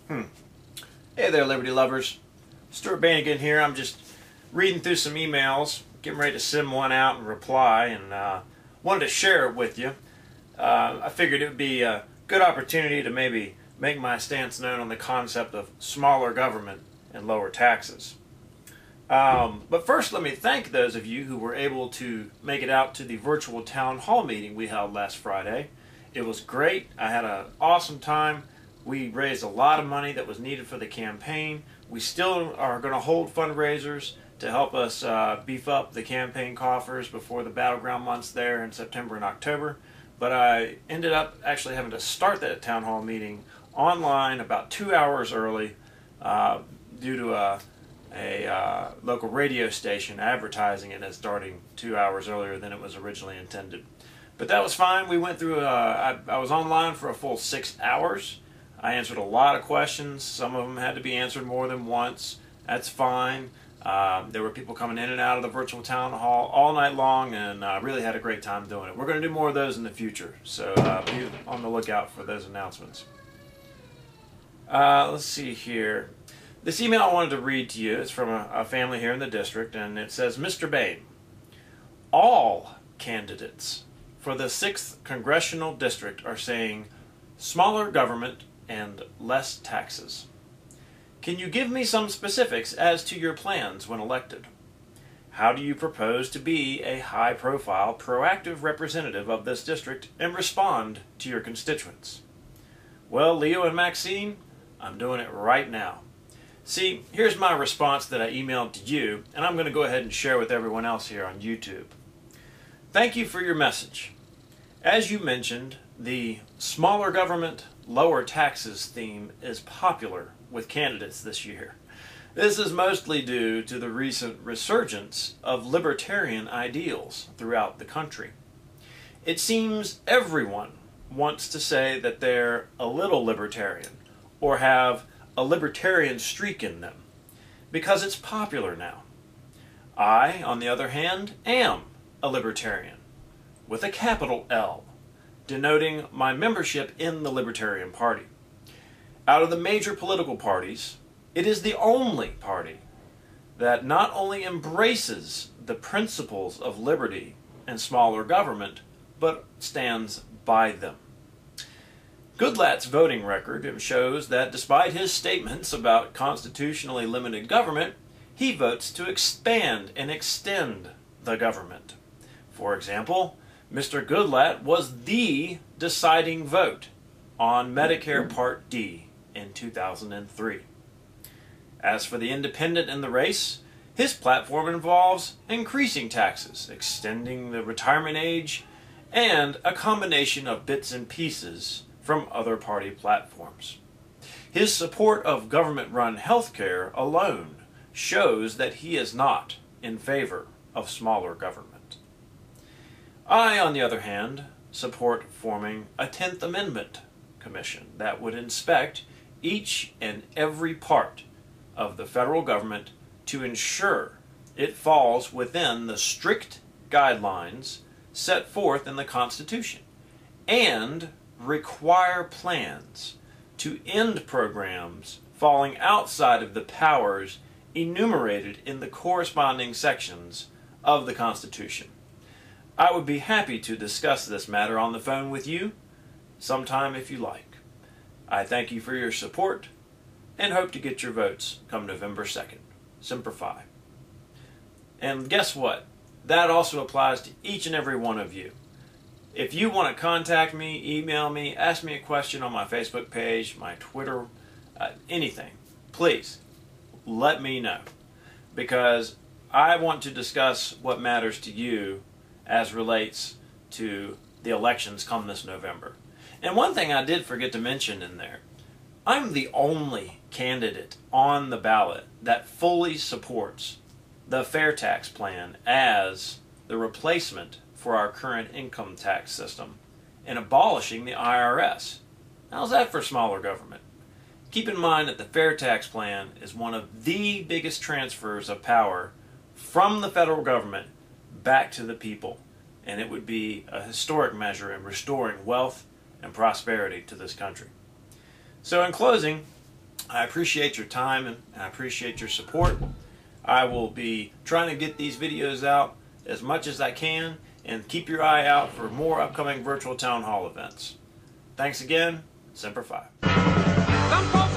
Hey there, Liberty lovers. Stuart again here. I'm just reading through some emails, getting ready to send one out and reply, and wanted to share it with you. I figured it would be a good opportunity to maybe make my stance known on the concept of smaller government and lower taxes. But first, let me thank those of you who were able to make it out to the virtual town hall meeting we held last Friday. It was great. I had an awesome time. We raised a lot of money that was needed for the campaign. We still are going to hold fundraisers to help us beef up the campaign coffers before the battleground months there in September and October. But I ended up actually having to start that town hall meeting online about 2 hours early due to a local radio station advertising it as starting 2 hours earlier than it was originally intended. But that was fine. We went through, I was online for a full 6 hours. I answered a lot of questions. Some of them had to be answered more than once. That's fine. There were people coming in and out of the virtual town hall all night long, and I really had a great time doing it. We're going to do more of those in the future, so be on the lookout for those announcements. Let's see here. This email I wanted to read to you is from a family here in the district, and it says, Mr. Bain, all candidates for the 6th Congressional District are saying smaller government and less taxes. Can you give me some specifics as to your plans when elected? How do you propose to be a high-profile, proactive representative of this district and respond to your constituents? Well, Leo and Maxine, I'm doing it right now. See, here's my response that I emailed to you, and I'm going to go ahead and share with everyone else here on YouTube. Thank you for your message. As you mentioned, the smaller government, lower taxes theme is popular with candidates this year. This is mostly due to the recent resurgence of libertarian ideals throughout the country. It seems everyone wants to say that they're a little libertarian or have a libertarian streak in them because it's popular now. I, on the other hand, am a libertarian with a capital L, denoting my membership in the Libertarian Party. Out of the major political parties, it is the only party that not only embraces the principles of liberty and smaller government, but stands by them. Goodlatte's voting record shows that despite his statements about constitutionally limited government, he votes to expand and extend the government. For example, Mr. Goodlatte was the deciding vote on Medicare Part D in 2003. As for the independent in the race, his platform involves increasing taxes, extending the retirement age, and a combination of bits and pieces from other party platforms. His support of government-run healthcare alone shows that he is not in favor of smaller government. I, on the other hand, support forming a 10th Amendment Commission that would inspect each and every part of the federal government to ensure it falls within the strict guidelines set forth in the Constitution and require plans to end programs falling outside of the powers enumerated in the corresponding sections of the Constitution. I would be happy to discuss this matter on the phone with you sometime if you like. I thank you for your support and hope to get your votes come November 2nd. Semper Fi. And guess what? That also applies to each and every one of you. If you want to contact me, email me, ask me a question on my Facebook page, my Twitter, anything, please let me know, because I want to discuss what matters to you as relates to the elections come this November. And one thing I did forget to mention in there, I'm the only candidate on the ballot that fully supports the fair tax plan as the replacement for our current income tax system and abolishing the IRS. How's that for smaller government? Keep in mind that the fair tax plan is one of the biggest transfers of power from the federal government back to the people, and it would be a historic measure in restoring wealth and prosperity to this country. So in closing, I appreciate your time and I appreciate your support. I will be trying to get these videos out as much as I can, and keep your eye out for more upcoming virtual town hall events. Thanks again. Semper Fi.